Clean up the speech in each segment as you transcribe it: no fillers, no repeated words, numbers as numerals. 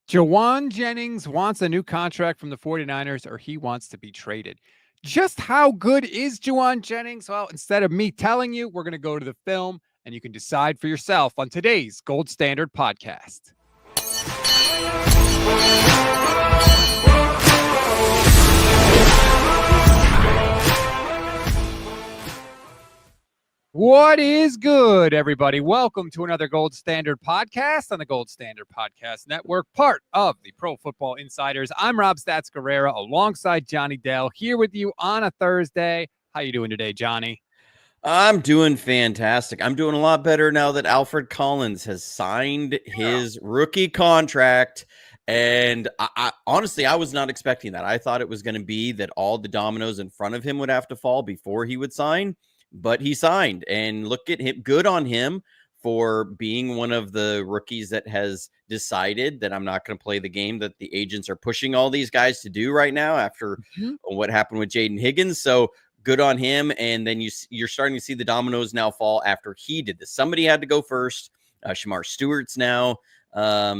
Jauan Jennings wants a new contract from the 49ers or he wants to be traded. Just how good is Jauan Jennings? Well, instead of me telling you, we're going to go to the film and you can decide for yourself on today's Gold Standard podcast. What is good, everybody? Welcome to another Gold Standard podcast on the Gold Standard Podcast Network, part of the Pro Football Insiders. I'm Rob Stats Guerrera alongside Johnny Dell here with you on a Thursday. How you doing today, Johnny? I'm doing fantastic. I'm doing a lot better now that Alfred Collins has signed his rookie contract. And I honestly, I was not expecting that. I thought it was going to be that all the dominoes in front of him would have to fall before he would sign. But he signed, and look at him. Good on him for being one of the rookies that has decided that I'm not going to play the game that the agents are pushing all these guys to do right now after what happened with Jaden Higgins. So good on him. And then you're starting to see the dominoes now fall after he did this. Somebody had to go first. Shamar Stewart's now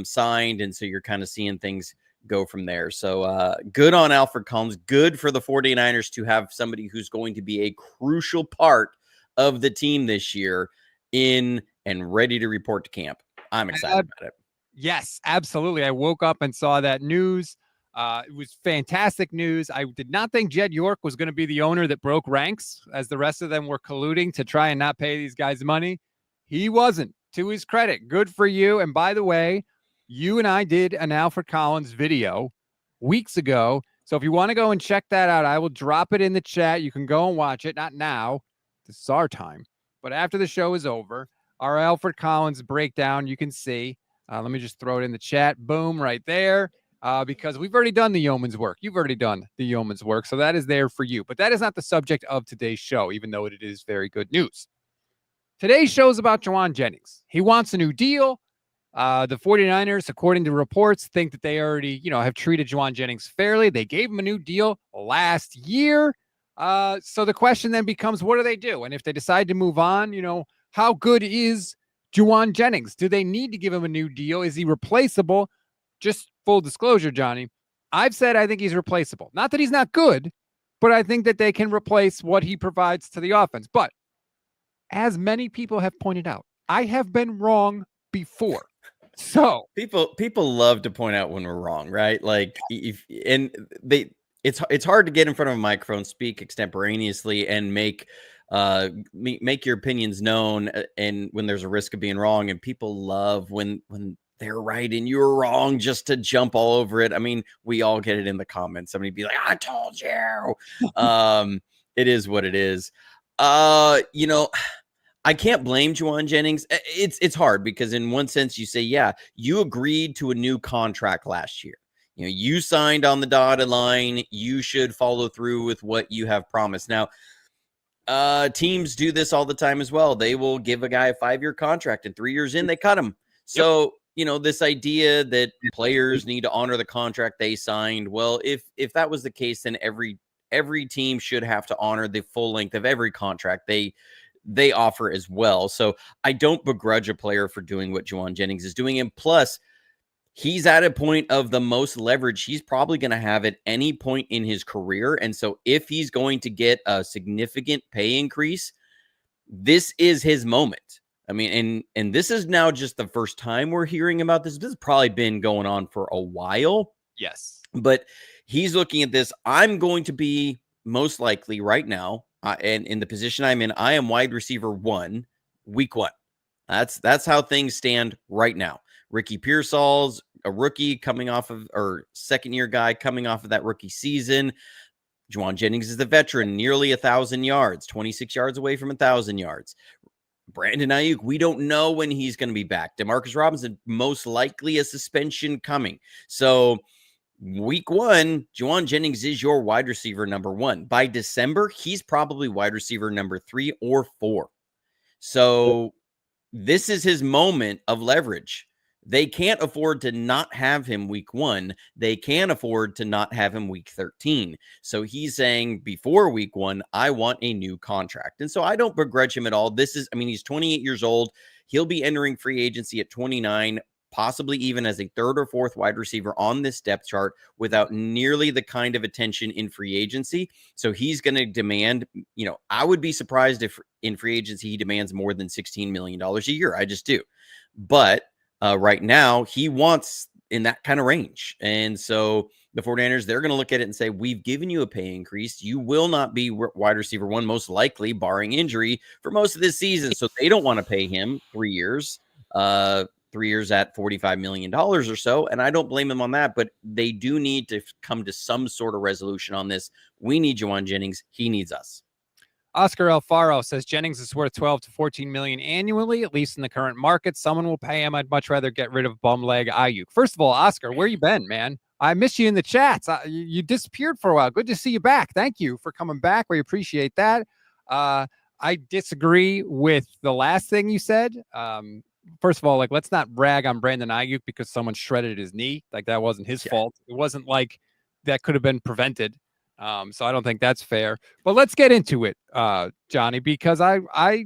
signed, and so you're kind of seeing things go from there. So good on Alfred Collins. Good for the 49ers to have somebody who's going to be a crucial part of the team this year in and ready to report to camp. I'm excited about it. Yes, absolutely. I woke up and saw that news. It was fantastic news. I did not think Jed York was going to be the owner that broke ranks as the rest of them were colluding to try and not pay these guys money. He wasn't. To his credit, good for you. And by the way, you and I did an Alfred Collins video weeks ago. So if you want to go and check that out, I will drop it in the chat. You can go and watch it. Not now. This is our time. But after the show is over, our Alfred Collins breakdown, you can see. Let me just throw it in the chat. Boom, right there. Because we've already done the yeoman's work. You've already done the yeoman's work. So that is there for you. But that is not the subject of today's show, even though it is very good news. Today's show is about Jauan Jennings. He wants a new deal. The 49ers, according to reports, think that they already, have treated Jauan Jennings fairly. They gave him a new deal last year. So the question then becomes, what do they do? And if they decide to move on, how good is Jauan Jennings? Do they need to give him a new deal? Is he replaceable? Just full disclosure, Johnny, I've said I think he's replaceable. Not that he's not good, but I think that they can replace what he provides to the offense. But as many people have pointed out, I have been wrong before. So people love to point out when we're wrong, right? Like it's hard to get in front of a microphone, speak extemporaneously, and make your opinions known. And when there's a risk of being wrong, and people love when they're right and you're wrong, just to jump all over it. I mean, we all get it in the comments. Somebody be like, "I told you." It is what it is. I can't blame Jauan Jennings. It's hard because in one sense you say, yeah, you agreed to a new contract last year. You signed on the dotted line. You should follow through with what you have promised. Now, teams do this all the time as well. They will give a guy a 5-year contract, and 3 years in, they cut him. So, this idea that players need to honor the contract they signed. Well, if that was the case, then every team should have to honor the full length of every contract they offer as well. So I don't begrudge a player for doing what Jauan Jennings is doing. And plus, he's at a point of the most leverage he's probably going to have at any point in his career. And so if he's going to get a significant pay increase, this is his moment. I mean, and this is now just the first time we're hearing about this. This has probably been going on for a while. Yes. But he's looking at this. I'm going to be most likely right now, and in the position I'm in, I am wide receiver 1, week 1. That's how things stand right now. Ricky Pearsall's a rookie coming off of, or second-year guy coming off of that rookie season. Jauan Jennings is the veteran, nearly 1,000 yards, 26 yards away from 1,000 yards. Brandon Ayuk, we don't know when he's going to be back. Demarcus Robinson, most likely a suspension coming. So week 1, Jauan Jennings is your wide receiver number 1. By December, he's probably wide receiver number 3 or 4. So this is his moment of leverage. They can't afford to not have him week 1. They can afford to not have him week 13. So he's saying before week 1, I want a new contract. And so I don't begrudge him at all. He's 28 years old. He'll be entering free agency at 29. possibly even as a third or fourth wide receiver on this depth chart without nearly the kind of attention in free agency. So he's going to demand, I would be surprised if in free agency he demands more than $16 million a year. I just do. But right now he wants in that kind of range. And so the 49ers, they're going to look at it and say, we've given you a pay increase. You will not be wide receiver one, most likely, barring injury, for most of this season. So they don't want to pay him 3 years, 3 years at $45 million or so. And I don't blame him on that, but they do need to come to some sort of resolution on this. We need Jauan Jennings. He needs us. Oscar Alfaro says Jennings is worth 12 to 14 million annually, at least in the current market. Someone will pay him. I'd much rather get rid of bum leg Ayuk. First of all, Oscar, where you been, man? I miss you in the chats. You disappeared for a while. Good to see you back. Thank you for coming back. We appreciate that. I disagree with the last thing you said. First of all, like, let's not brag on Brandon Ayuk because someone shredded his knee. Like, that wasn't his fault. It wasn't like that could have been prevented. So I don't think that's fair. But let's get into it, Johnny, because I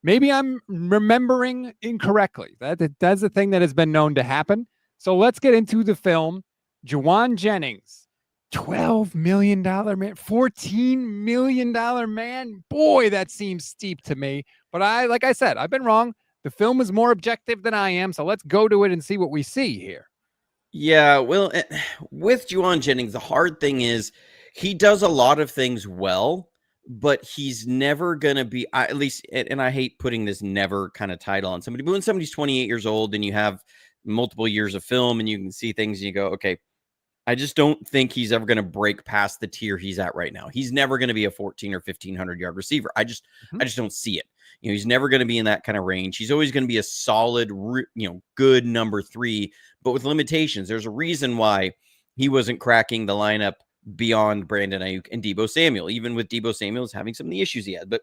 maybe I'm remembering incorrectly. That's the thing that has been known to happen. So let's get into the film. Jauan Jennings, $12 million man, $14 million man. Boy, that seems steep to me. But like I said, I've been wrong. The film is more objective than I am. So let's go to it and see what we see here. Yeah, well, with Jauan Jennings, the hard thing is he does a lot of things well, but he's never going to be, at least, and I hate putting this never kind of title on somebody, but when somebody's 28 years old and you have multiple years of film and you can see things and you go, okay, I just don't think he's ever going to break past the tier he's at right now. He's never going to be a 14 or 1500 yard receiver. I just don't see it. He's never going to be in that kind of range. He's always going to be a solid, good number 3, but with limitations. There's a reason why he wasn't cracking the lineup beyond Brandon Ayuk and Deebo Samuel, even with Deebo Samuel's having some of the issues he had. But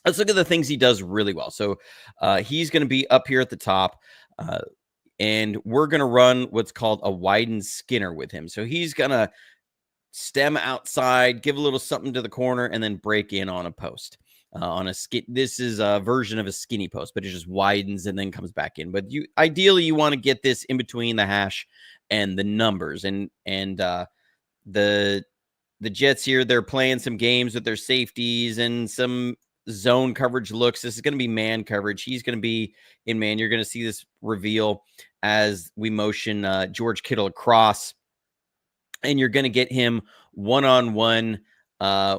let's look at the things he does really well. So he's going to be up here at the top. And we're going to run what's called a widened Skinner with him. So he's going to stem outside, give a little something to the corner, and then break in on a post. This is a version of a skinny post, but it just widens and then comes back in. But ideally you want to get this in between the hash and the numbers. And the Jets here, they're playing some games with their safeties and some zone coverage looks. This is going to be man coverage. He's going to be in man. You're going to see this reveal as we motion George Kittle across, and you're going to get him one-on-one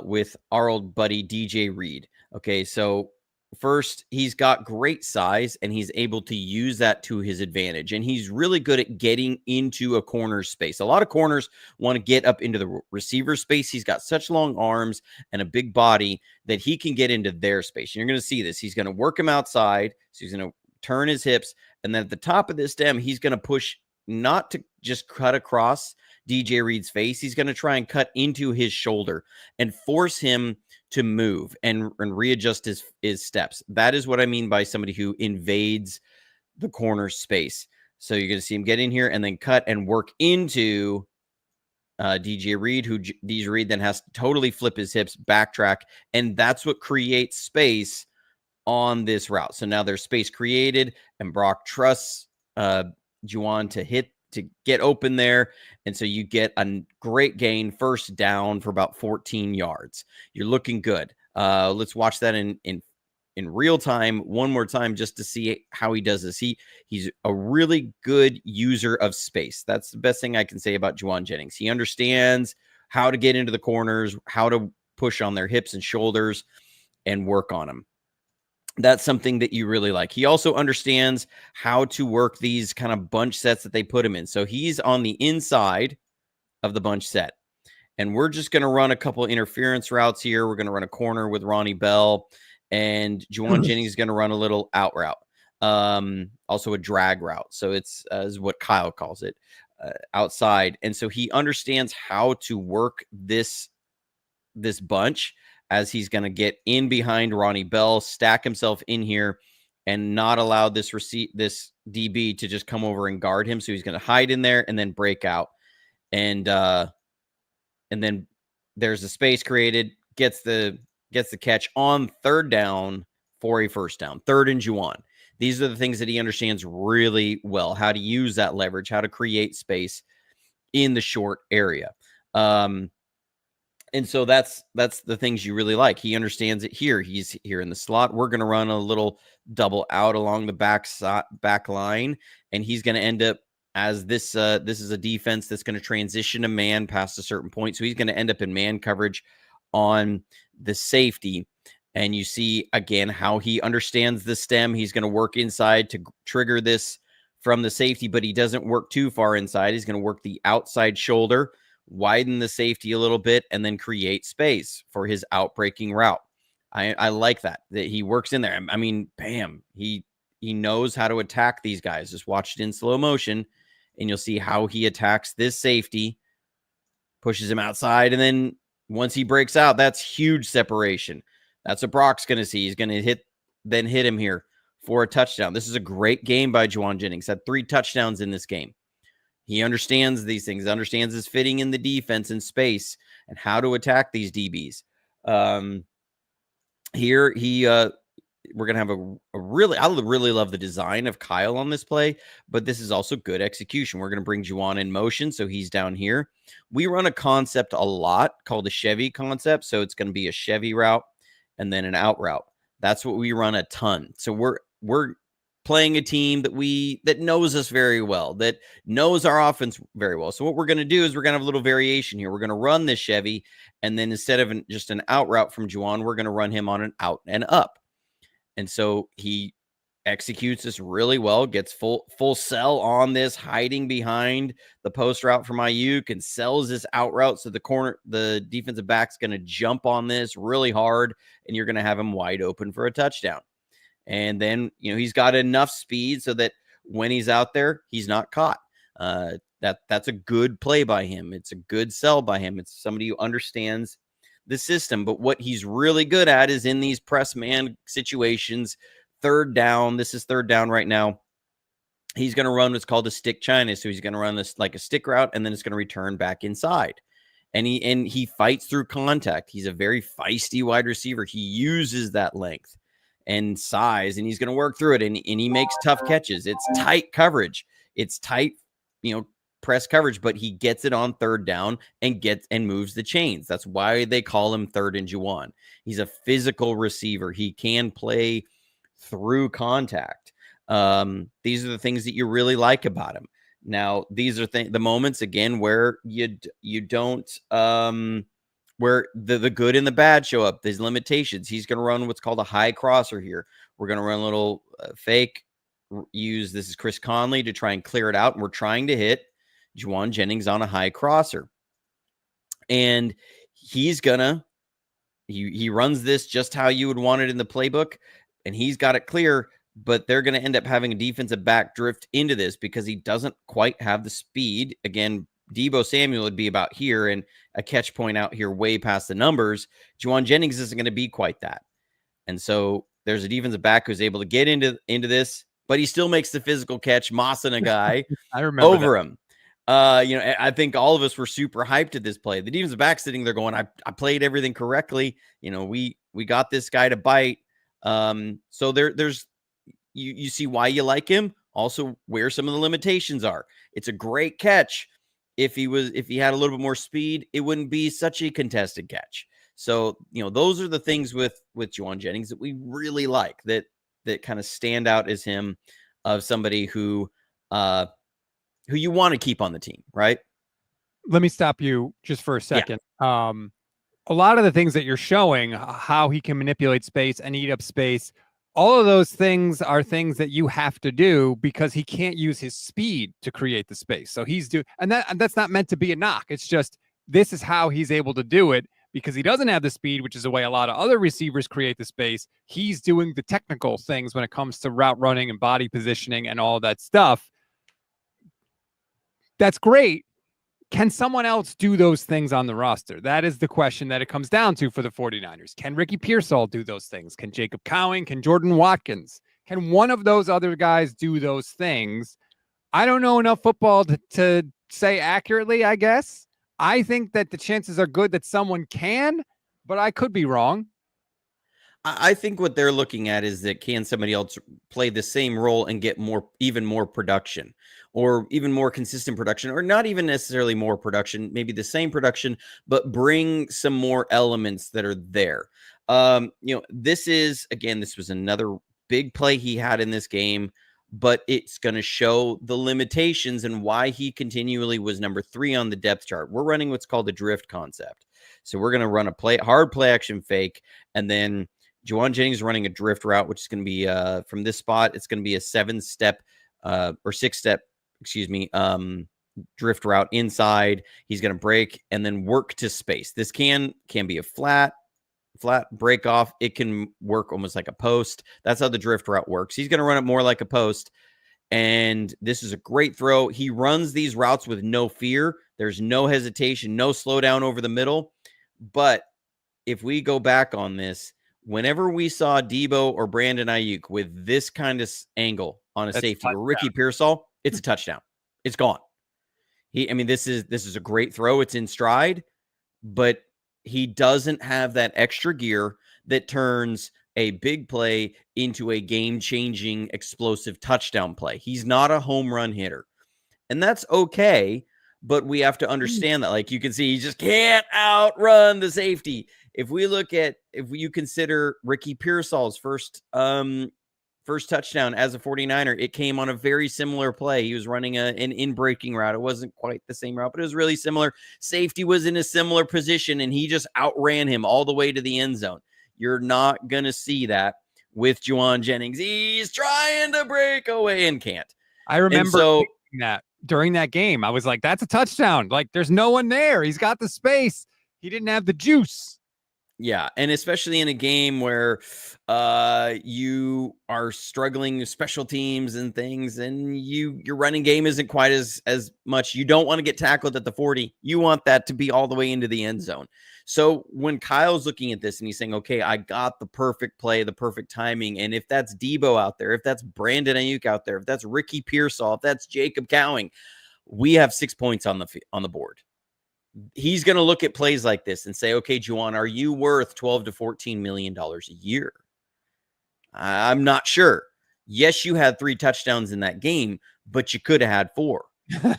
with our old buddy DJ Reed. Okay, so first, he's got great size, and he's able to use that to his advantage. And he's really good at getting into a corner space. A lot of corners want to get up into the receiver space. He's got such long arms and a big body that he can get into their space. And you're going to see this. He's going to work him outside. So he's going to turn his hips. And then at the top of this stem, he's going to push not to just cut across DJ Reed's face. He's going to try and cut into his shoulder and force him to move and readjust his steps. That is what I mean by somebody who invades the corner space. So you're going to see him get in here and then cut and work into DJ Reed, who DJ Reed then has to totally flip his hips, backtrack, and that's what creates space on this route. So now there's space created, and Brock trusts Jauan to get open there. And so you get a great gain, first down for about 14 yards. You're looking good. Let's watch that in real time one more time just to see how he does this. He's a really good user of space. That's the best thing I can say about Jauan Jennings. He understands how to get into the corners, how to push on their hips and shoulders and work on them. That's something that you really like. He also understands how to work these kind of bunch sets that they put him in. So he's on the inside of the bunch set. And we're just going to run a couple of interference routes here. We're going to run a corner with Ronnie Bell. And Jauan Jennings is going to run a little out route. Also a drag route. So it's is what Kyle calls it, outside. And so he understands how to work this bunch as he's going to get in behind Ronnie Bell, stack himself in here, and not allow this DB to just come over and guard him. So he's going to hide in there and then break out. And then there's a space created, gets the catch on third down for a first down, 3rd and Jauan. These are the things that he understands really well, how to use that leverage, how to create space in the short area. And so that's the things you really like. He understands it here. He's here in the slot. We're going to run a little double out along the back line, and he's going to end up as this is a defense that's going to transition to man past a certain point. So he's going to end up in man coverage on the safety. And you see again how he understands the stem. He's going to work inside to trigger this from the safety, but he doesn't work too far inside. He's going to work the outside shoulder, widen the safety a little bit, and then create space for his outbreaking route. I like that he works in there. I mean, bam, he knows how to attack these guys. Just watch it in slow motion, and you'll see how he attacks this safety, pushes him outside, and then once he breaks out, that's huge separation. That's what Brock's going to see. He's going to hit him here for a touchdown. This is a great game by Jauan Jennings. Had 3 touchdowns in this game. He understands these things, understands his fitting in the defense and space and how to attack these DBs. Here, we're going to have I really love the design of Kyle on this play, but this is also good execution. We're going to bring Jauan in motion, so he's down here. We run a concept a lot called a Chevy concept, so it's going to be a Chevy route and then an out route. That's what we run a ton. So we're playing a team that knows us very well, that knows our offense very well. So what we're going to do is we're going to have a little variation here. We're going to run this Chevy, and then instead of just an out route from Jauan, we're going to run him on an out and up. And so he executes this really well, gets full sell on this, hiding behind the post route from Ayuk, and sells this out route. So the defensive back's going to jump on this really hard, and you're going to have him wide open for a touchdown. And then, he's got enough speed so that when he's out there, he's not caught. That's a good play by him. It's a good sell by him. It's somebody who understands the system. But what he's really good at is in these press man situations, third down. This is third down right now. He's going to run what's called a stick China. So he's going to run this like a stick route, and then it's going to return back inside. And he fights through contact. He's a very feisty wide receiver. He uses that length and size, and he's going to work through it, and he makes tough catches. It's tight coverage. It's tight, press coverage, but he gets it on third down and moves the chains. That's why they call him third and Jauan. He's a physical receiver. He can play through contact. These are the things that you really like about him. Now, these are the moments again where you don't where the good and the bad show up. There's limitations. He's going to run what's called a high crosser here. We're going to run a little fake. This is Chris Conley to try and clear it out. And we're trying to hit Jauan Jennings on a high crosser. And he's going to, he runs this just how you would want it in the playbook. And he's got it clear, but they're going to end up having a defensive back drift into this because he doesn't quite have the speed. Again, Deebo Samuel would be about here and a catch point out here way past the numbers. Jauan Jennings isn't going to be quite that. And so there's a defensive back who's able to get into this, but he still makes the physical catch, mossing a guy I remember over him. I think all of us were super hyped at this play. The defensive back sitting there going, I played everything correctly. We got this guy to bite. So there's you see why you like him, also where some of the limitations are. It's a great catch. If he had a little bit more speed, it wouldn't be such a contested catch. So, those are the things with Jauan Jennings that we really like, that kind of stand out as him, of somebody who you want to keep on the team, right? Let me stop you just for a second. Yeah. A lot of the things that you're showing, how he can manipulate space and eat up space, all of those things are things that you have to do because he can't use his speed to create the space. So and that's not meant to be a knock. It's just, this is how he's able to do it because he doesn't have the speed, which is the way a lot of other receivers create the space. He's doing the technical things when it comes to route running and body positioning and all that stuff. That's great. Can someone else do those things on the roster? That is the question that it comes down to for the 49ers. Can Ricky Pearsall do those things? Can Jacob Cowing? Can Jordan Watkins? Can one of those other guys do those things? I don't know enough football to say accurately, I guess. I think that the chances are good that someone can, but I could be wrong. I think what they're looking at is that can somebody else play the same role and get even more production, or even more consistent production, or not even necessarily more production, maybe the same production, but bring some more elements that are there. This was another big play he had in this game, but it's going to show the limitations and why he continually was number 3 on the depth chart. We're running what's called the drift concept. So we're going to run a hard play action fake, and then Jauan Jennings running a drift route, which is going to be from this spot. It's going to be a 7-step or 6-step, drift route inside. He's going to break and then work to space. This can be a flat break off. It can work almost like a post. That's how the drift route works. He's going to run it more like a post. And this is a great throw. He runs these routes with no fear. There's no hesitation, no slowdown over the middle. But if we go back on this, whenever we saw Debo or Brandon Ayuk with this kind of angle on a safety, or Ricky Pearsall, it's a touchdown. It's gone. This is a great throw. It's in stride, but he doesn't have that extra gear that turns a big play into a game-changing, explosive touchdown play. He's not a home run hitter, and that's okay. But we have to understand that, like you can see, he just can't outrun the safety. If you consider Ricky Pearsall's first touchdown as a 49er, it came on a very similar play. He was running an in-breaking route. It wasn't quite the same route, but it was really similar. Safety was in a similar position, and he just outran him all the way to the end zone. You're not going to see that with Jauan Jennings. He's trying to break away and can't. I remember that during that game. I was like, that's a touchdown. Like, there's no one there. He's got the space. He didn't have the juice. Yeah, and especially in a game where you are struggling with special teams and things, and your running game isn't quite as much. You don't want to get tackled at the 40. You want that to be all the way into the end zone. So when Kyle's looking at this and he's saying, okay, I got the perfect play, the perfect timing, and if that's Debo out there, if that's Brandon Ayuk out there, if that's Ricky Pearsall, if that's Jacob Cowing, we have 6 points on the board. He's going to look at plays like this and say, okay, Jauan, are you worth $12 to $14 million a year? I'm not sure. Yes, you had 3 touchdowns in that game, but you could have had 4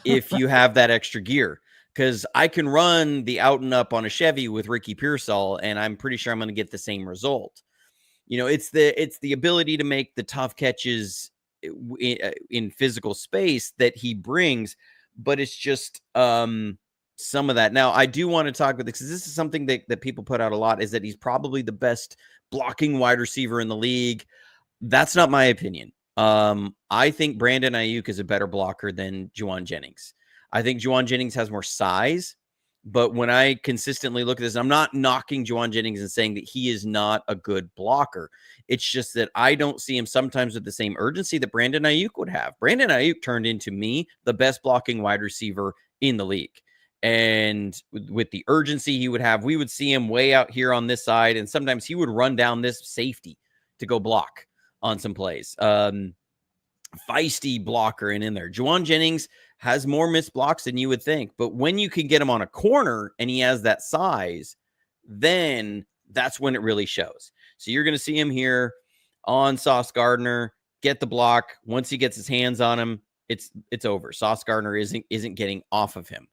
if you have that extra gear. Because I can run the out and up on a Chevy with Ricky Pearsall, and I'm pretty sure I'm going to get the same result. It's the ability to make the tough catches in physical space that he brings, but it's just some of that. Now, I do want to talk about this because this is something that people put out a lot, is that he's probably the best blocking wide receiver in the league. That's not my opinion. I think Brandon Ayuk is a better blocker than Jauan Jennings. I think Jauan Jennings has more size, but when I consistently look at this, I'm not knocking Jauan Jennings and saying that he is not a good blocker. It's just that I don't see him sometimes with the same urgency that Brandon Ayuk would have. Brandon Ayuk turned into me the best blocking wide receiver in the league. And with the urgency he would have, we would see him way out here on this side, and sometimes he would run down this safety to go block on some plays. Feisty blocker and in there. Jauan Jennings has more missed blocks than you would think, but when you can get him on a corner and he has that size, then that's when it really shows. So you're going to see him here on Sauce Gardner get the block. Once he gets his hands on him, it's over. Sauce Gardner isn't getting off of him.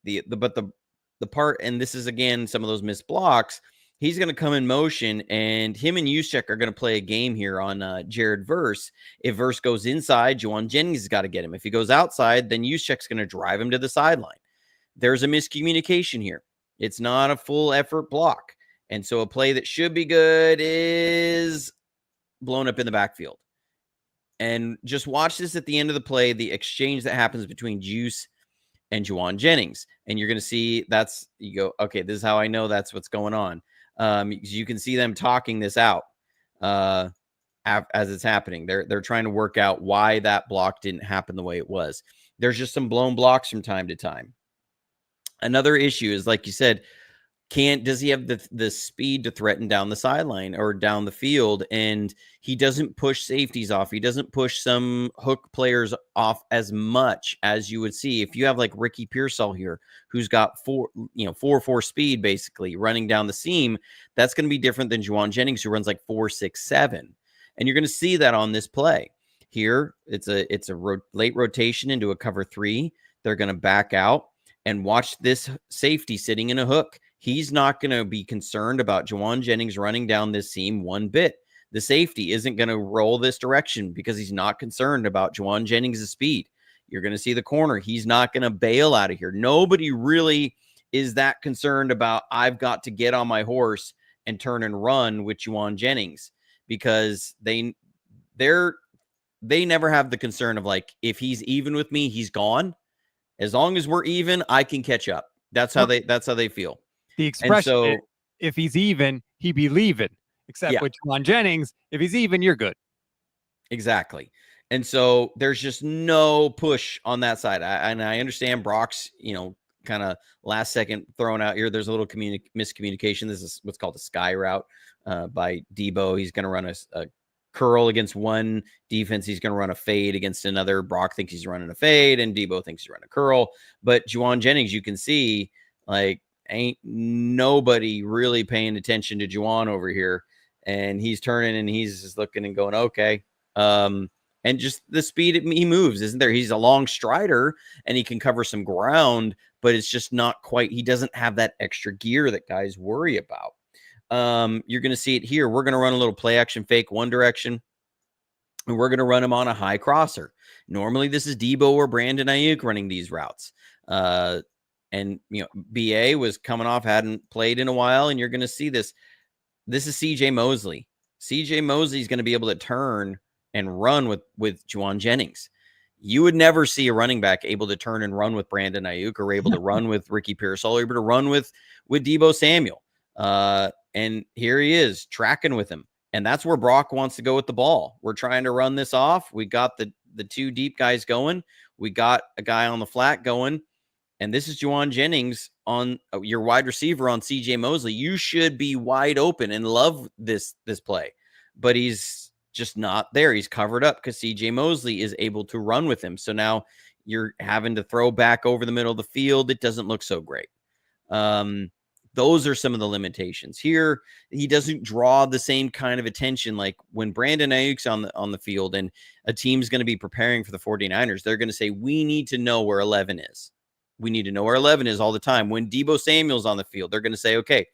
But the part, and this is again some of those missed blocks, he's going to come in motion, and him and Juszczyk are going to play a game here on Jared Verse. If Verse goes inside, Jauan Jennings has got to get him. If he goes outside, then Juszczyk's going to drive him to the sideline. There's a miscommunication here. It's not a full effort block. And so a play that should be good is blown up in the backfield. And just watch this at the end of the play, the exchange that happens between Juice and Jauan Jennings. And you're going to see you go, okay, this is how I know that's what's going on. You can see them talking this out as it's happening. They're trying to work out why that block didn't happen the way it was. There's just some blown blocks from time to time. Another issue is, like you said, does he have the speed to threaten down the sideline or down the field? And he doesn't push safeties off. He doesn't push some hook players off as much as you would see if you have like Ricky Pearsall here, who's got 4.4 speed basically running down the seam. That's going to be different than Jauan Jennings, who runs like 4.67, and you're going to see that on this play here. It's a late rotation into a cover 3. They're going to back out and watch this safety sitting in a hook. He's not going to be concerned about Jauan Jennings running down this seam one bit. The safety isn't going to roll this direction because he's not concerned about Jauan Jennings' speed. You're going to see the corner. He's not going to bail out of here. Nobody really is that concerned about, I've got to get on my horse and turn and run with Jauan Jennings, because they never have the concern of like, if he's even with me, he's gone. As long as we're even, I can catch up. That's how they feel. The expression, so, if he's even, he be leaving. Except with Jauan Jennings, if he's even, you're good. Exactly. And so there's just no push on that side. I understand Brock's, kind of last second thrown out here. There's a little miscommunication. This is what's called a sky route by Debo. He's going to run a curl against one defense. He's going to run a fade against another. Brock thinks he's running a fade, and Debo thinks he's running a curl. But Jauan Jennings, you can see, like, ain't nobody really paying attention to Jauan over here. And he's turning and he's just looking and going, okay. And just the speed he moves, isn't there? He's a long strider and he can cover some ground, but it's just not quite, he doesn't have that extra gear that guys worry about. You're going to see it here. We're going to run a little play action fake one direction, and we're going to run him on a high crosser. Normally this is Debo or Brandon Ayuk running these routes. And BA was coming off, hadn't played in a while, and you're going to see this. This is CJ Mosley. CJ Mosley is going to be able to turn and run with Jauan Jennings. You would never see a running back able to turn and run with Brandon Ayuk, or able to run with Ricky Pearsall, or able to run with Debo Samuel. And here he is tracking with him. And that's where Brock wants to go with the ball. We're trying to run this off. We got the two deep guys going. We got a guy on the flat going. And this is Jauan Jennings on your wide receiver on CJ Mosley. You should be wide open and love this play. But he's just not there. He's covered up because CJ Mosley is able to run with him. So now you're having to throw back over the middle of the field. It doesn't look so great. Those are some of the limitations. Here, he doesn't draw the same kind of attention like when Brandon Ayuk's on the field and a team's going to be preparing for the 49ers. They're going to say, we need to know where 11 is. We need to know where 11 is all the time. When Debo Samuel's on the field, they're going to say, okay,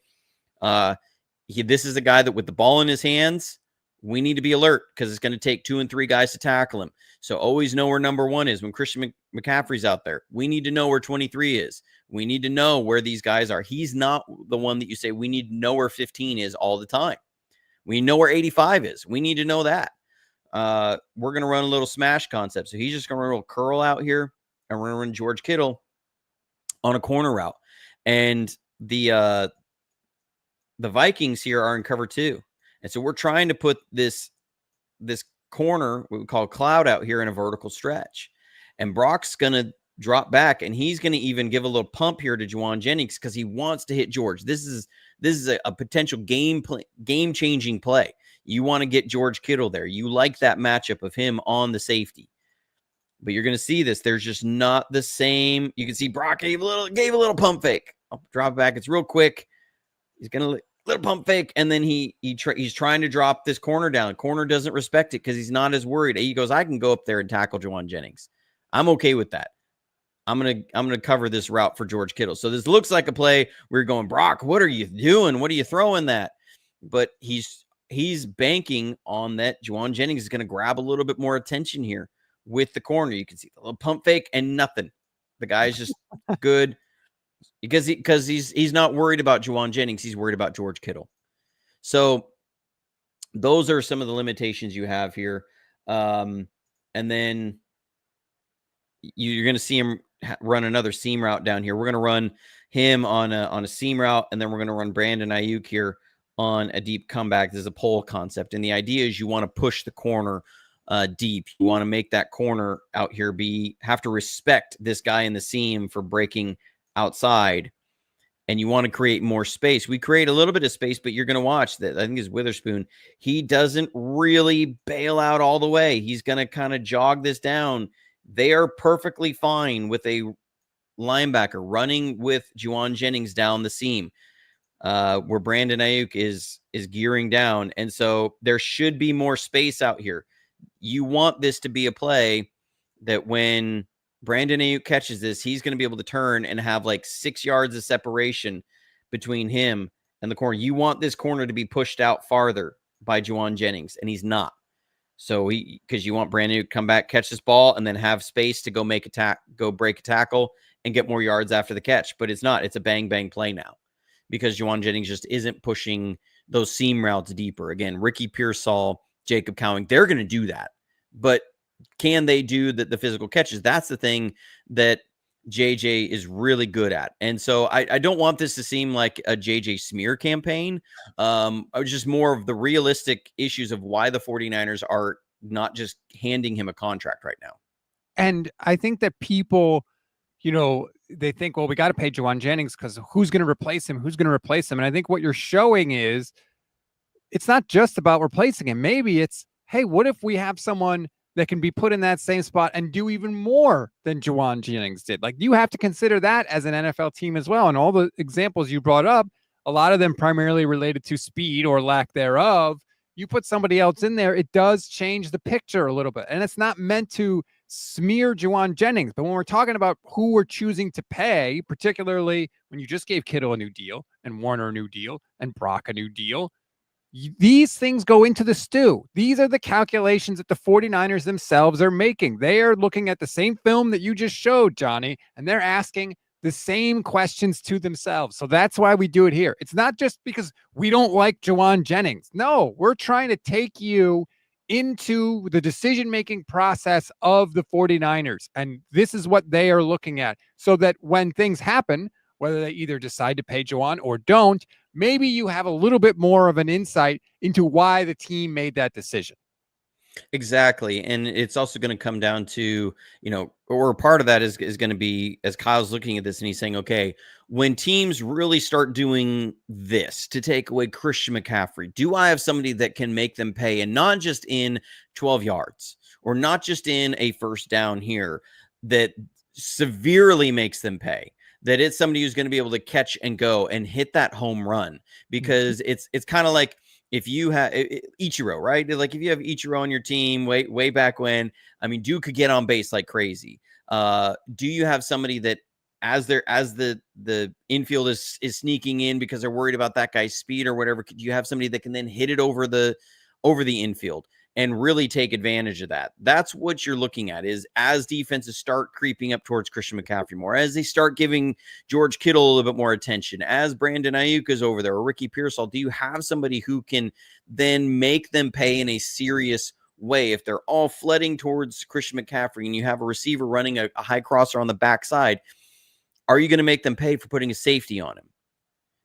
this is a guy that with the ball in his hands, we need to be alert because it's going to take 2 and 3 guys to tackle him. So always know where number 1 is. When Christian McCaffrey's out there, we need to know where 23 is. We need to know where these guys are. He's not the one that you say, we need to know where 15 is all the time. We know where 85 is. We need to know that. We're going to run a little smash concept. So he's just going to run a little curl out here, and we're going to run George Kittle on a corner route. And the Vikings here are in cover 2. And so we're trying to put this corner, what we call cloud out here, in a vertical stretch. And Brock's going to drop back, and he's going to even give a little pump here to Jauan Jennings because he wants to hit George. This is a potential game-changing play. You want to get George Kittle there. You like that matchup of him on the safety. But you're going to see this. There's just not the same. You can see Brock gave a little pump fake. I'll drop back. It's real quick. He's going to little pump fake, and then he's trying to drop this corner down. Corner doesn't respect it because he's not as worried. He goes, I can go up there and tackle Jauan Jennings. I'm okay with that. I'm gonna cover this route for George Kittle. So this looks like a play where you're going, Brock, what are you doing? What are you throwing that? But he's banking on that Jauan Jennings is going to grab a little bit more attention here with the corner. You can see the little pump fake and nothing. The guy's just good because he's not worried about Jauan Jennings. He's worried about George Kittle. So those are some of the limitations you have here. And then you're going to see him run another seam route down here. We're going to run him on a seam route, and then we're going to run Brandon Ayuk here on a deep comeback. This is a pull concept, and the idea is you want to push the corner deep. You want to make that corner out here have to respect this guy in the seam for breaking outside. and you want to create more space. We create a little bit of space, but you're going to watch that. I think it's Witherspoon. He doesn't really bail out all the way. He's going to kind of jog this down. They are perfectly fine with a linebacker running with Jauan Jennings down the seam, where Brandon Ayuk is gearing down. And so there should be more space out here. You want this to be a play that when Brandon Ayuk catches this, he's going to be able to turn and have like 6 yards of separation between him and the corner. You want this corner to be pushed out farther by Jauan Jennings, and he's not. So because you want Brandon to come back, catch this ball, and then have space to go break a tackle and get more yards after the catch. But it's not. It's a bang play now because Jauan Jennings just isn't pushing those seam routes deeper. Again, Ricky Pearsall, Jacob Cowing, they're going to do that. But can they do the physical catches? That's the thing that JJ is really good at. And so I don't want this to seem like a JJ smear campaign. Just more of the realistic issues of why the 49ers are not just handing him a contract right now. And I think that people, they think, well, we got to pay Jauan Jennings because who's going to replace him? Who's going to replace him? And I think what you're showing is it's not just about replacing him. Maybe it's, hey, what if we have someone that can be put in that same spot and do even more than Jauan Jennings did? Like, you have to consider that as an NFL team as well. And all the examples you brought up, a lot of them primarily related to speed or lack thereof. You put somebody else in there, it does change the picture a little bit. And it's not meant to smear Jauan Jennings. But when we're talking about who we're choosing to pay, particularly when you just gave Kittle a new deal and Warner a new deal and Brock a new deal, these things go into the stew. These are the calculations that the 49ers themselves are making. They are looking at the same film that you just showed, Johnny, and they're asking the same questions to themselves. So that's why we do it here. It's not just because we don't like Jauan Jennings. No, we're trying to take you into the decision-making process of the 49ers. And this is what they are looking at so that when things happen, whether they either decide to pay Jauan or don't, maybe you have a little bit more of an insight into why the team made that decision. Exactly. And it's also going to come down to, or part of that is going to be, as Kyle's looking at this and he's saying, okay, when teams really start doing this to take away Christian McCaffrey, do I have somebody that can make them pay, and not just in 12 yards or not just in a first down here, that severely makes them pay? That it's somebody who's going to be able to catch and go and hit that home run, because it's kind of like if you have Ichiro, right? Like if you have Ichiro on your team way back when, I mean, Duke could get on base like crazy. Do you have somebody that as the infield is sneaking in because they're worried about that guy's speed or whatever, could you have somebody that can then hit it over the infield and really take advantage of that? That's what you're looking at, is as defenses start creeping up towards Christian McCaffrey more, as they start giving George Kittle a little bit more attention, as Brandon Ayuk is over there or Ricky Pearsall, do you have somebody who can then make them pay in a serious way? If they're all flooding towards Christian McCaffrey and you have a receiver running a high crosser on the backside, are you going to make them pay for putting a safety on him?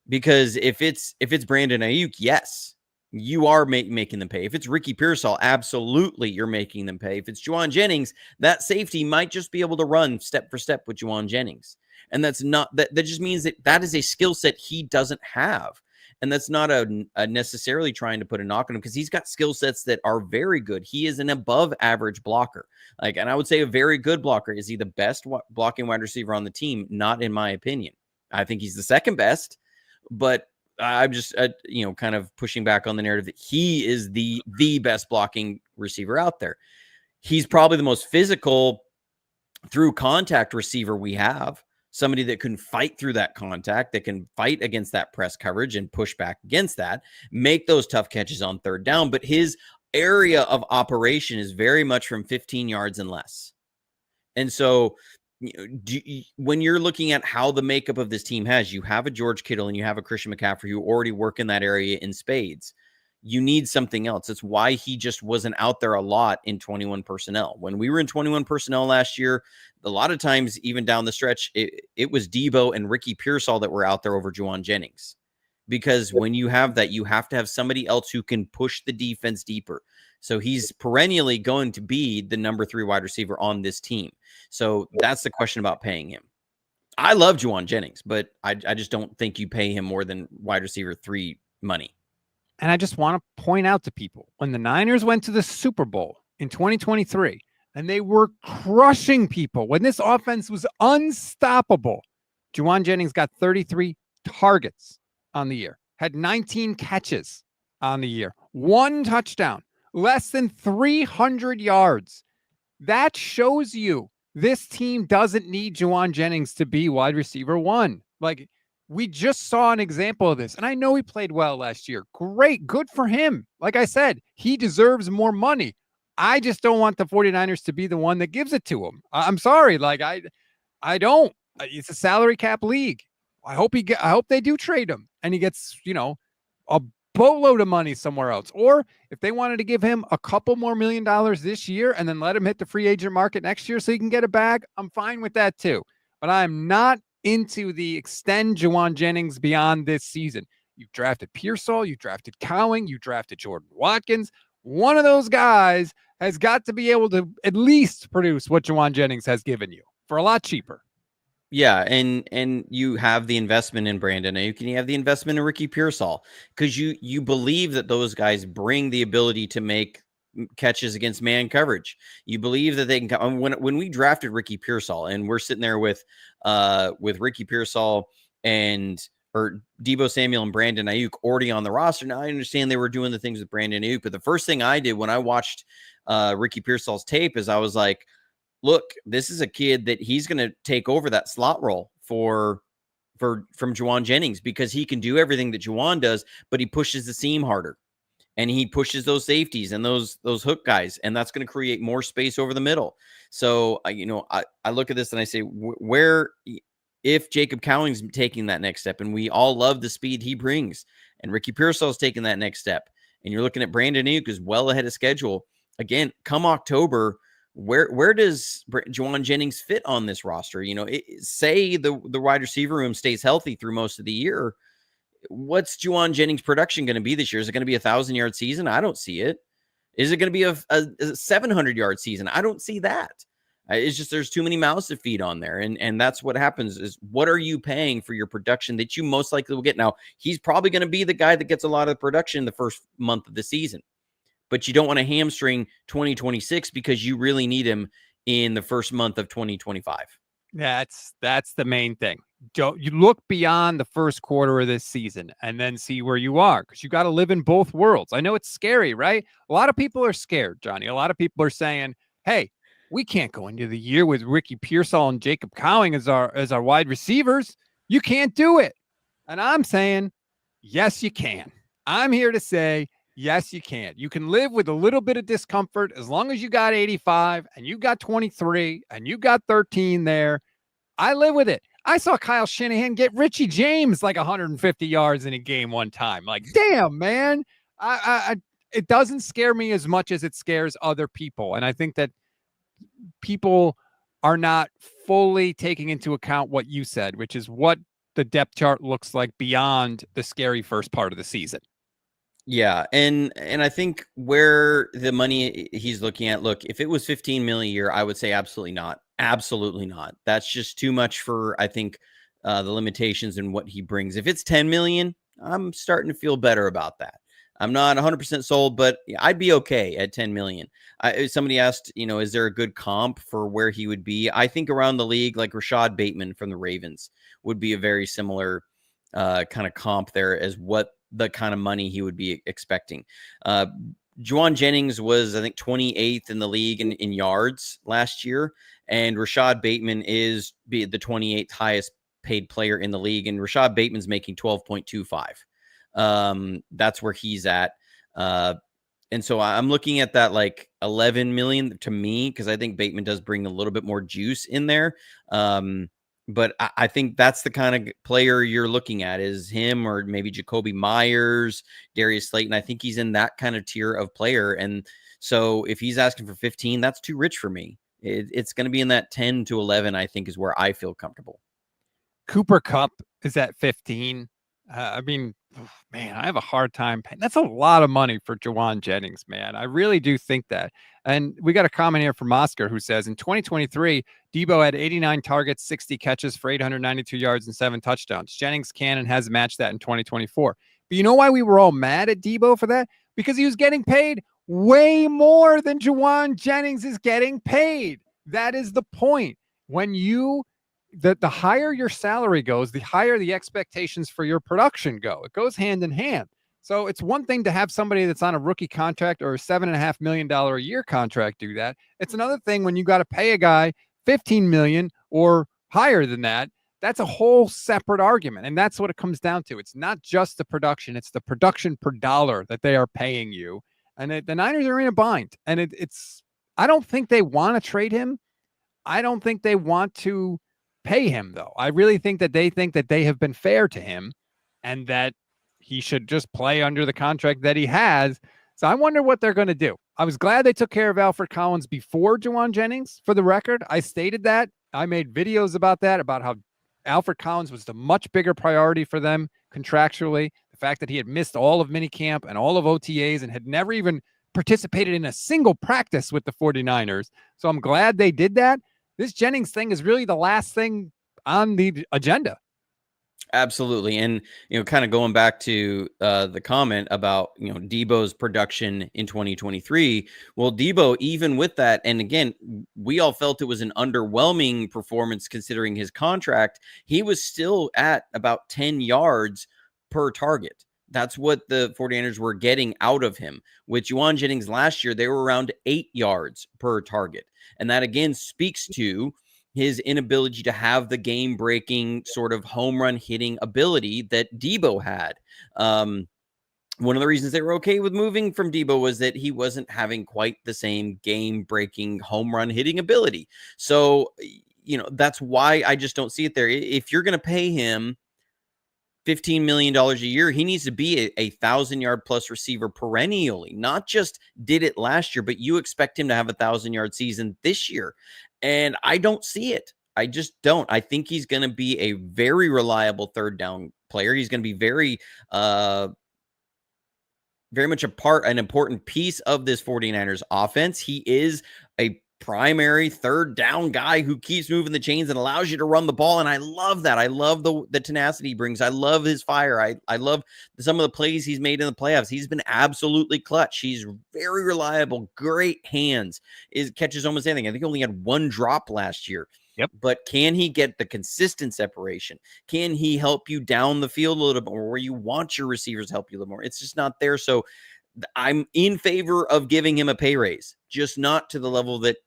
Because if it's Brandon Ayuk, yes, you are making them pay. If it's Ricky Pearsall, absolutely you're making them pay. If it's Jauan Jennings, that safety might just be able to run step for step with Jauan Jennings. And that's not, that just means that is a skill set he doesn't have. And that's not a necessarily trying to put a knock on him, because he's got skill sets that are very good. He is an above average blocker. And I would say a very good blocker. Is he the best blocking wide receiver on the team? Not in my opinion. I think he's the second best, but I'm just, kind of pushing back on the narrative that he is the best blocking receiver out there. He's probably the most physical through contact receiver we have. Somebody that can fight through that contact, that can fight against that press coverage and push back against that, make those tough catches on third down. But his area of operation is very much from 15 yards and less. And so when you're looking at how the makeup of this team you have a George Kittle and you have a Christian McCaffrey who already work in that area in spades. You need something else. That's why he just wasn't out there a lot in 21 personnel. When we were in 21 personnel last year, a lot of times, even down the stretch, it was Debo and Ricky Pearsall that were out there over Jauan Jennings. Because when you have that, you have to have somebody else who can push the defense deeper. So he's perennially going to be the number 3 wide receiver on this team. So that's the question about paying him. I love Jauan Jennings, but I just don't think you pay him more than wide receiver 3 money. And I just want to point out to people, when the Niners went to the Super Bowl in 2023 and they were crushing people, when this offense was unstoppable, Jauan Jennings got 33 targets on the year, had 19 catches on the year, 1 touchdown, less than 300 yards. That shows you this team doesn't need Jauan Jennings to be wide receiver 1. Like, we just saw an example of this. And I know he played well last year. Great. Good for him. Like I said, he deserves more money. I just don't want the 49ers to be the one that gives it to him. I'm sorry. Like, I don't. It's a salary cap league. I hope they do trade him and he gets, a boatload of money somewhere else. Or if they wanted to give him a couple more $1 million this year and then let him hit the free agent market next year so he can get a bag, I'm fine with that too. But I'm not into the extend Jauan Jennings beyond this season. You've drafted Pearsall, you drafted Cowing, you drafted Jordan Watkins. One of those guys has got to be able to at least produce what Jauan Jennings has given you for a lot cheaper. Yeah, and you have the investment in Brandon Ayuk, and you have the investment in Ricky Pearsall, because you believe that those guys bring the ability to make catches against man coverage. You believe that they can. When we drafted Ricky Pearsall, and we're sitting there with Ricky Pearsall or Deebo Samuel and Brandon Ayuk already on the roster. Now I understand they were doing the things with Brandon Ayuk, but the first thing I did when I watched Ricky Pearsall's tape is I was like, look, this is a kid that he's going to take over that slot role from Jauan Jennings, because he can do everything that Jauan does, but he pushes the seam harder and he pushes those safeties and those hook guys, and that's going to create more space over the middle. So, I look at this and I say, where if Jacob Cowing's taking that next step, and we all love the speed he brings, and Ricky Pearsall's taking that next step, and you're looking at Brandon Ayuk is well ahead of schedule. Again, come October, where does Jauan Jennings fit on this roster? Say the wide receiver room stays healthy through most of the year. What's Jauan Jennings' production going to be this year? Is it going to be a 1,000-yard season? I don't see it. Is it going to be a 700-yard season? I don't see that. It's just there's too many mouths to feed on there. And that's what happens is, what are you paying for your production that you most likely will get? Now, he's probably going to be the guy that gets a lot of production in the first month of the season, but you don't want to hamstring 2026 because you really need him in the first month of 2025. That's the main thing. Don't you look beyond the first quarter of this season and then see where you are, because you got to live in both worlds. I know it's scary, right? A lot of people are scared, Johnny. A lot of people are saying, hey, we can't go into the year with Ricky Pearsall and Jacob Cowing as our wide receivers. You can't do it. And I'm saying, yes, you can. I'm here to say, yes, you can. You can live with a little bit of discomfort as long as you got 85 and you got 23 and you got 13 there. I live with it. I saw Kyle Shanahan get Richie James like 150 yards in a game one time. Like, damn, man. It doesn't scare me as much as it scares other people. And I think that people are not fully taking into account what you said, which is what the depth chart looks like beyond the scary first part of the season. Yeah, and I think where the money he's looking at, look, if it was 15 million a year, I would say absolutely not. Absolutely not. That's just too much for, I think, the limitations and what he brings. If it's 10 million, I'm starting to feel better about that. I'm not 100% sold, but I'd be okay at 10 million. Somebody asked, is there a good comp for where he would be? I think around the league, like Rashad Bateman from the Ravens would be a very similar kind of comp there as what the kind of money he would be expecting. Jauan Jennings was, I think, 28th in the league in yards last year, and Rashad Bateman is the 28th highest paid player in the league, and Rashad Bateman's making 12.25. That's where he's at. And so I'm looking at that like 11 million to me, because I think Bateman does bring a little bit more juice in there. But I think that's the kind of player you're looking at, is him or maybe Jacoby Myers, Darius Slayton. I think he's in that kind of tier of player. And so if he's asking for 15, that's too rich for me. It's going to be in that 10 to 11, I think, is where I feel comfortable. Cooper Kupp is at 15. Man, I have a hard time paying. That's a lot of money for Jauan Jennings, man. I really do think that. And we got a comment here from Oscar who says in 2023, Debo had 89 targets, 60 catches for 892 yards and 7 touchdowns. Jennings can and has matched that in 2024. But you know why we were all mad at Debo for that? Because he was getting paid way more than Jauan Jennings is getting paid. That is the point. When you the higher your salary goes, the higher the expectations for your production go. It goes hand in hand. So it's one thing to have somebody that's on a rookie contract or a $7.5 million a year contract do that. It's another thing when you got to pay a guy 15 million or higher than that. That's a whole separate argument. And that's what it comes down to. It's not just the production, it's the production per dollar that they are paying you. And the Niners are in a bind. And I don't think they want to trade him. I don't think they want to pay him, though. I really think that they have been fair to him and that he should just play under the contract that he has. So I wonder what they're going to do. I was glad they took care of Alfred Collins before Jauan Jennings, for the record. I stated that. I made videos about that, about how Alfred Collins was the much bigger priority for them contractually. The fact that he had missed all of minicamp and all of OTAs and had never even participated in a single practice with the 49ers. So I'm glad they did that. This Jennings thing is really the last thing on the agenda. Absolutely. And, kind of going back to the comment about, Debo's production in 2023. Well, Debo, even with that, and again, we all felt it was an underwhelming performance considering his contract. He was still at about 10 yards per target. That's what the 49ers were getting out of him. With Jauan Jennings last year, they were around 8 yards per target. And that, again, speaks to his inability to have the game-breaking sort of home run hitting ability that Debo had. One of the reasons they were okay with moving from Debo was that he wasn't having quite the same game-breaking home run hitting ability. So, that's why I just don't see it there. If you're going to pay him $15 million a year, he needs to be a 1,000-yard plus receiver perennially, not just did it last year, but you expect him to have a 1,000-yard season this year. And I don't see it. I just don't. I think he's going to be a very reliable third down player. He's going to be very much an important piece of this 49ers offense. He is a primary third down guy who keeps moving the chains and allows you to run the ball. And I love that. I love the tenacity he brings. I love his fire. I love some of the plays he's made in the playoffs. He's been absolutely clutch. He's very reliable, great hands, catches almost anything. I think he only had one drop last year. Yep. But can he get the consistent separation? Can he help you down the field a little bit more where you want your receivers to help you a little more? It's just not there. So I'm in favor of giving him a pay raise, just not to the level that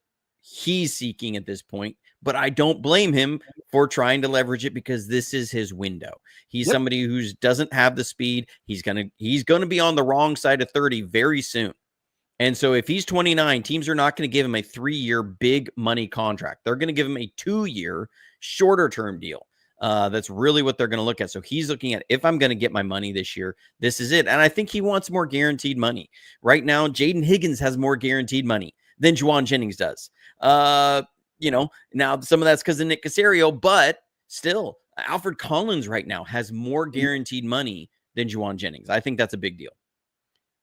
he's seeking at this point. But I don't blame him for trying to leverage it because this is his window. He's somebody who doesn't have the speed. He's gonna be on the wrong side of 30 very soon. And so if he's 29, teams are not going to give him a 3-year big money contract. They're going to give him a 2-year shorter term deal. That's really what they're going to look at. So he's looking at, if I'm going to get my money this year, this is it. And I think he wants more guaranteed money. Right now, Jaden Higgins has more guaranteed money than Jauan Jennings does. Now some of that's because of Nick Caserio, but still, Alfred Collins right now has more guaranteed money than Jauan Jennings. I think that's a big deal.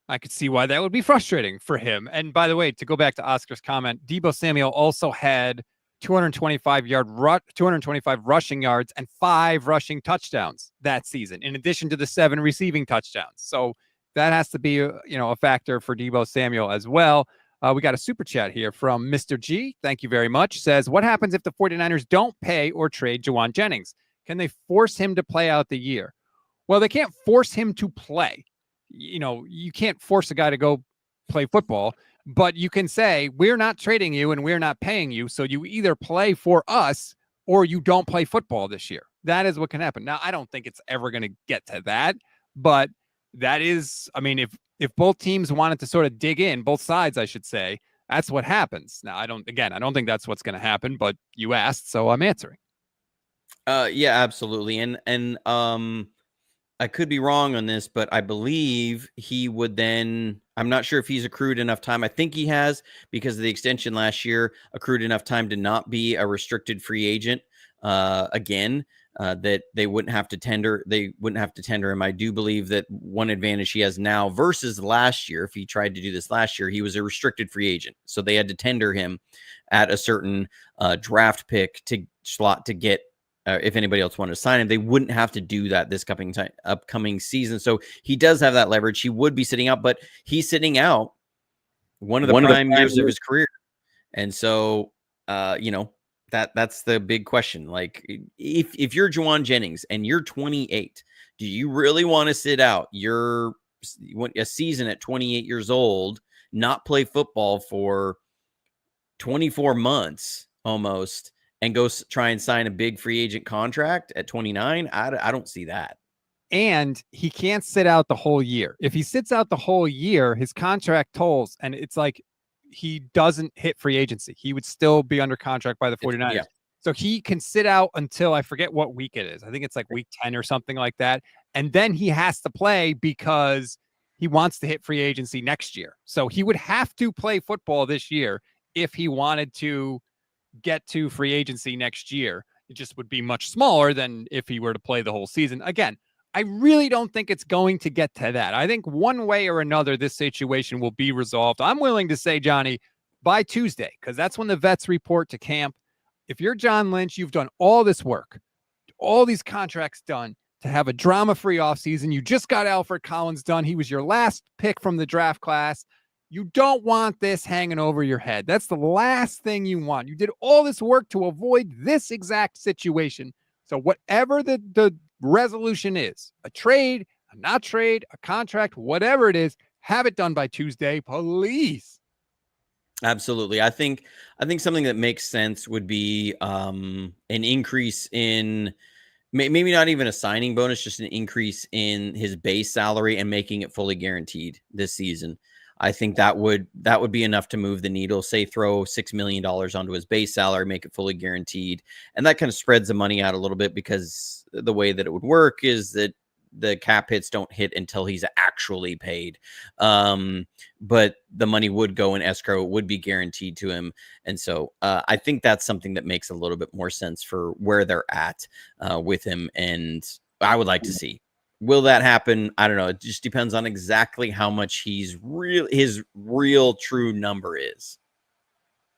I could see why that would be frustrating for him. And by the way, to go back to Oscar's comment, Debo Samuel also had 225 rushing yards and 5 rushing touchdowns that season, in addition to the 7 receiving touchdowns. So that has to be a factor for Debo Samuel as well. We got a super chat here from Mr. G. Thank you very much. Says, what happens if the 49ers don't pay or trade Jauan Jennings? Can they force him to play out the year? Well, they can't force him to play. You can't force a guy to go play football, but you can say, we're not trading you and we're not paying you. So you either play for us or you don't play football this year. That is what can happen. Now, I don't think it's ever going to get to that, but that is, if both teams wanted to sort of dig in, both sides, I should say, that's what happens. Now, I don't think that's what's going to happen, but you asked, so I'm answering. Yeah, absolutely. And I could be wrong on this, but I believe he would then, I'm not sure if he's accrued enough time. I think he has, because of the extension last year, accrued enough time to not be a restricted free agent. again. That they wouldn't have to tender. They wouldn't have to tender him. I do believe that one advantage he has now versus last year, if he tried to do this last year, he was a restricted free agent, so they had to tender him at a certain draft pick to slot to get. If anybody else wanted to sign him, they wouldn't have to do that this upcoming season. So he does have that leverage. He would be sitting out, but he's sitting out one of the prime years of his career, and so that's the big question. Like, if you're Jauan Jennings and you're 28, do you really want to sit out a season at 28 years old, not play football for 24 months almost, and go try and sign a big free agent contract at 29? I don't see that. And he can't sit out the whole year. If he sits out the whole year, his contract tolls, and it's like he doesn't hit free agency. He would still be under contract by the 49ers. So he can sit out until I forget what week it is. I think it's like week 10 or something like that. And then he has to play because he wants to hit free agency next year. So he would have to play football this year if he wanted to get to free agency next year. It just would be much smaller than if he were to play the whole season. Again, I really don't think it's going to get to that. I think one way or another, this situation will be resolved. I'm willing to say, Johnny, by Tuesday, because that's when the vets report to camp. If you're John Lynch, you've done all this work, all these contracts done to have a drama-free offseason. You just got Alfred Collins done. He was your last pick from the draft class. You don't want this hanging over your head. That's the last thing you want. You did all this work to avoid this exact situation. So whatever the resolution is, a trade, a not trade, a contract, whatever it is, have it done by Tuesday, please. Absolutely. I think something that makes sense would be an increase in maybe not even a signing bonus, just an increase in his base salary and making it fully guaranteed this season. I think that would be enough to move the needle. Say throw $6 million onto his base salary, make it fully guaranteed. And that kind of spreads the money out a little bit, because the way that it would work is that the cap hits don't hit until he's actually paid. But the money would go in escrow, it would be guaranteed to him. And so I think that's something that makes a little bit more sense for where they're at with him. And I would like to see. Will that happen? I don't know. It just depends on exactly how much his real true number is.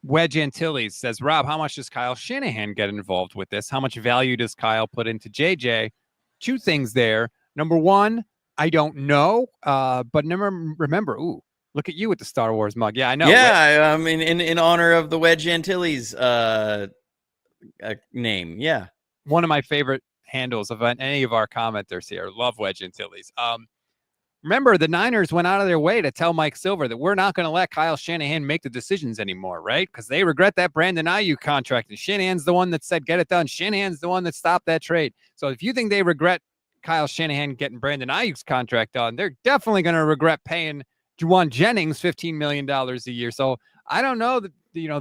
Wedge Antilles says, Rob, how much does Kyle Shanahan get involved with this? How much value does Kyle put into JJ? Two things there. Number one, I don't know. But remember, look at you with the Star Wars mug. Yeah, I know. Yeah, I mean, in honor of the Wedge Antilles name. Yeah. One of my favorite handles of any of our commenters here. Love Wedge Antilles. Remember, the Niners went out of their way to tell Mike Silver that we're not going to let Kyle Shanahan make the decisions anymore, right? Because they regret that Brandon Ayuk contract, and Shanahan's the one that said get it done. Shanahan's the one that stopped that trade. So if you think they regret Kyle Shanahan getting Brandon Ayuk's contract done, they're definitely going to regret paying Jauan Jennings $15 million a year. So I don't know that,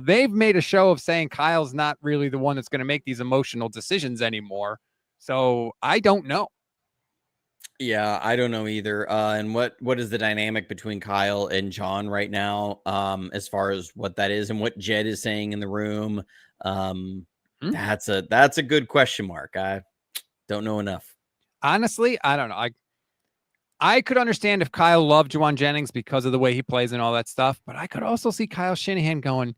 they've made a show of saying Kyle's not really the one that's going to make these emotional decisions anymore. So I don't know. Yeah, I don't know either. And what is the dynamic between Kyle and John right now, as far as what that is and what Jed is saying in the room? That's a good question mark. I don't know enough. Honestly, I don't know. I could understand if Kyle loved Jauan Jennings because of the way he plays and all that stuff, but I could also see Kyle Shanahan going,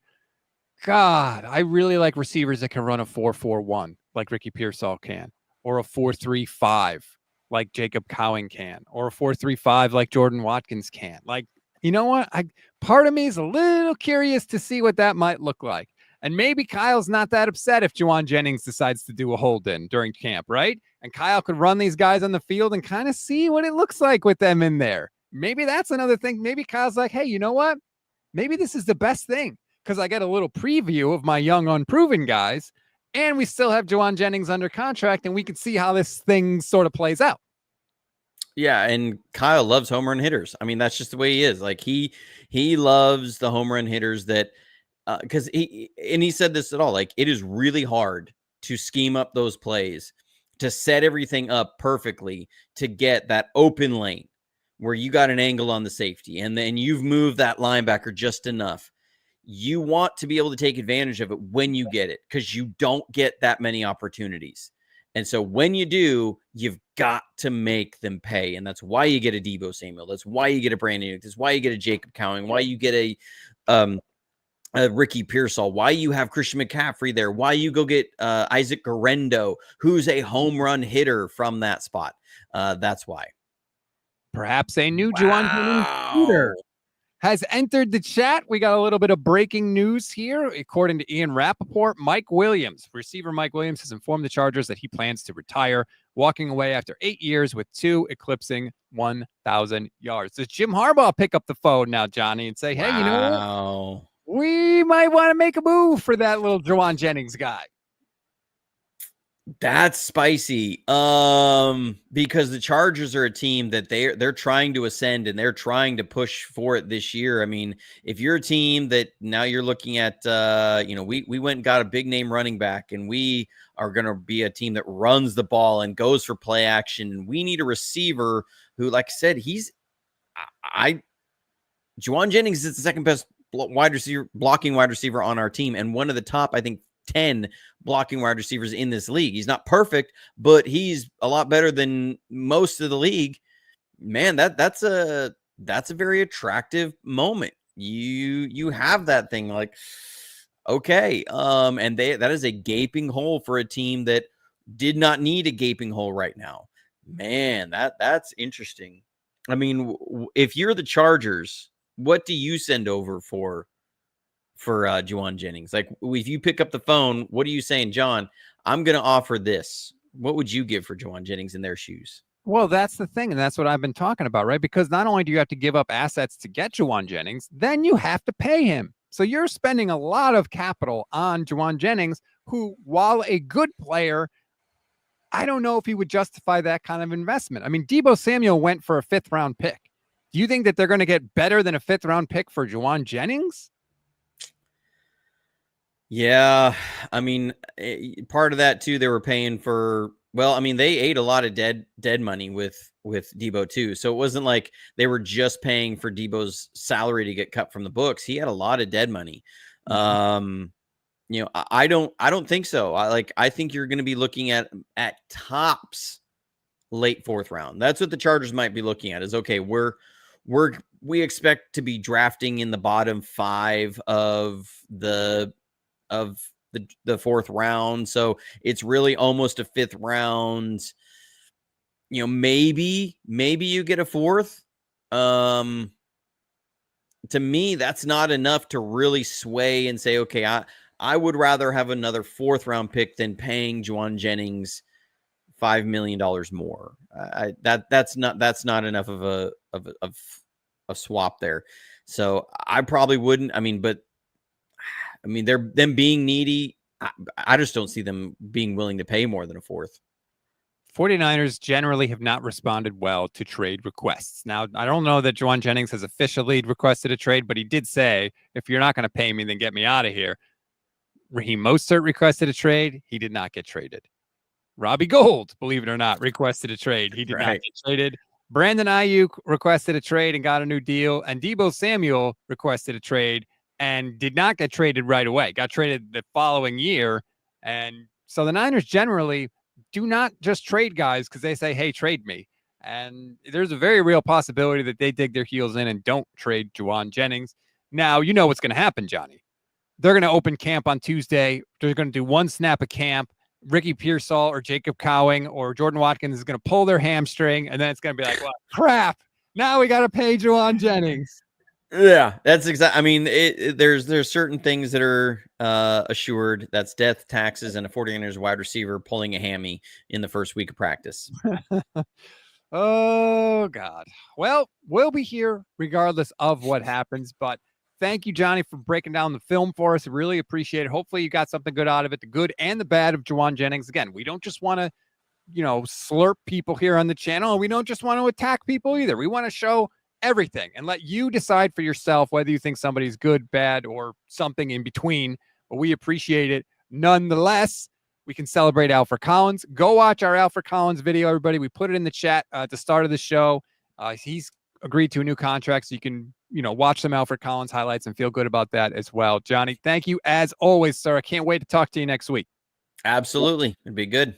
God, I really like receivers that can run a 4-4-1 like Ricky Pearsall can, or a 4-3-5 like Jacob Cowing can, or a 4-3-5 like Jordan Watkins can. Like, you know what? Part of me is a little curious to see what that might look like. And maybe Kyle's not that upset if Jauan Jennings decides to do a hold-in during camp, right? And Kyle could run these guys on the field and kind of see what it looks like with them in there. Maybe that's another thing. Maybe Kyle's like, hey, you know what? Maybe this is the best thing, because I get a little preview of my young, unproven guys, and we still have Jauan Jennings under contract, and we can see how this thing sort of plays out. Yeah, and Kyle loves home run hitters. I mean, that's just the way he is. Like, he loves the home run hitters that because he said this at all. Like, it is really hard to scheme up those plays, to set everything up perfectly to get that open lane where you got an angle on the safety, and then you've moved that linebacker just enough. you want to be able to take advantage of it when you get it, because you don't get that many opportunities. And so when you do, you've got to make them pay. And that's why you get a Deebo Samuel. That's why you get a Brandon Ayuk. That's why you get a Jacob Cowing, why you get a Ricky Pearsall, why you have Christian McCaffrey there, why you go get Isaac Guerrero, who's a home run hitter from that spot. That's why. Perhaps a new Jauan Jennings shooter has entered the chat. We got a little bit of breaking news here. According to Ian Rappaport, receiver Mike Williams has informed the Chargers that he plans to retire, walking away after 8 years with 2 eclipsing 1,000 yards. Does Jim Harbaugh pick up the phone now, Johnny, and say, hey, you know what? We might want to make a move for that little Jauan Jennings guy? That's spicy. Because the Chargers are a team that they're trying to ascend and they're trying to push for it this year. I mean, if you're a team that now you're looking at, we went and got a big name running back, and we are going to be a team that runs the ball and goes for play action. And we need a receiver who, like I said, Jauan Jennings is the second best blocking wide receiver on our team, and one of the top, I think, 10 blocking wide receivers in this league. He's not perfect, but he's a lot better than most of the league. Man, that's a very attractive moment. You have that thing like, okay. And that is a gaping hole for a team that did not need a gaping hole right now. Man, that's interesting. I mean, if you're the Chargers, what do you send over for Jauan Jennings? Like, if you pick up the phone, what are you saying, John? I'm going to offer this. What would you give for Jauan Jennings in their shoes? Well, that's the thing, and that's what I've been talking about, right? Because not only do you have to give up assets to get Jauan Jennings, then you have to pay him. So you're spending a lot of capital on Jauan Jennings, who, while a good player, I don't know if he would justify that kind of investment. I mean, Deebo Samuel went for a 5th-round pick. Do you think that they're going to get better than a 5th-round pick for Jauan Jennings? Yeah, I mean, part of that too, they were paying for. Well, I mean, they ate a lot of dead money with Deebo too. So it wasn't like they were just paying for Deebo's salary to get cut from the books. He had a lot of dead money. I don't think so. I think you're going to be looking at tops late 4th round. That's what the Chargers might be looking at. Is okay. We expect to be drafting in the bottom 5 of the 4th round. So it's really almost a 5th round. Maybe you get a 4th. To me, that's not enough to really sway and say, okay, I would rather have another 4th round pick than paying Jauan Jennings $5 million more. That's not enough of a swap there. So I probably wouldn't. I mean, they're them being needy. I just don't see them being willing to pay more than a 4th. 49ers generally have not responded well to trade requests. Now, I don't know that Jauan Jennings has officially requested a trade, but he did say, if you're not going to pay me, then get me out of here. Raheem Mostert requested a trade. He did not get traded. Robbie Gould, believe it or not, requested a trade. He did not get traded. Brandon Ayuk requested a trade and got a new deal. And Deebo Samuel requested a trade and did not get traded right away. Got traded the following year. And so the Niners generally do not just trade guys because they say, hey, trade me. And there's a very real possibility that they dig their heels in and don't trade Jauan Jennings. Now, you know what's going to happen, Johnny. They're going to open camp on Tuesday. They're going to do 1 snap of camp. Ricky Pearsall or Jacob Cowing or Jordan Watkins is going to pull their hamstring, and then it's going to be like, well, crap. Now we got to pay Jauan Jennings. Yeah, that's exactly. I mean, there's certain things that are assured. That's death, taxes, and a 49ers wide receiver pulling a hammy in the first week of practice. Oh, God. Well, we'll be here regardless of what happens, but thank you, Johnny, for breaking down the film for us. I really appreciate it. Hopefully you got something good out of it, the good and the bad of Jauan Jennings. Again, we don't just want to, slurp people here on the channel. We don't just want to attack people either. We want to show everything and let you decide for yourself whether you think somebody's good, bad, or something in between. But we appreciate it nonetheless. We can celebrate Alfred Collins. Go watch our Alfred Collins video, everybody. We put it in the chat at the start of the show. He's agreed to a new contract, so you can, watch some Alfred Collins highlights and feel good about that as well. Johnny, thank you as always, sir. I can't wait to talk to you next week. Absolutely. It'd be good.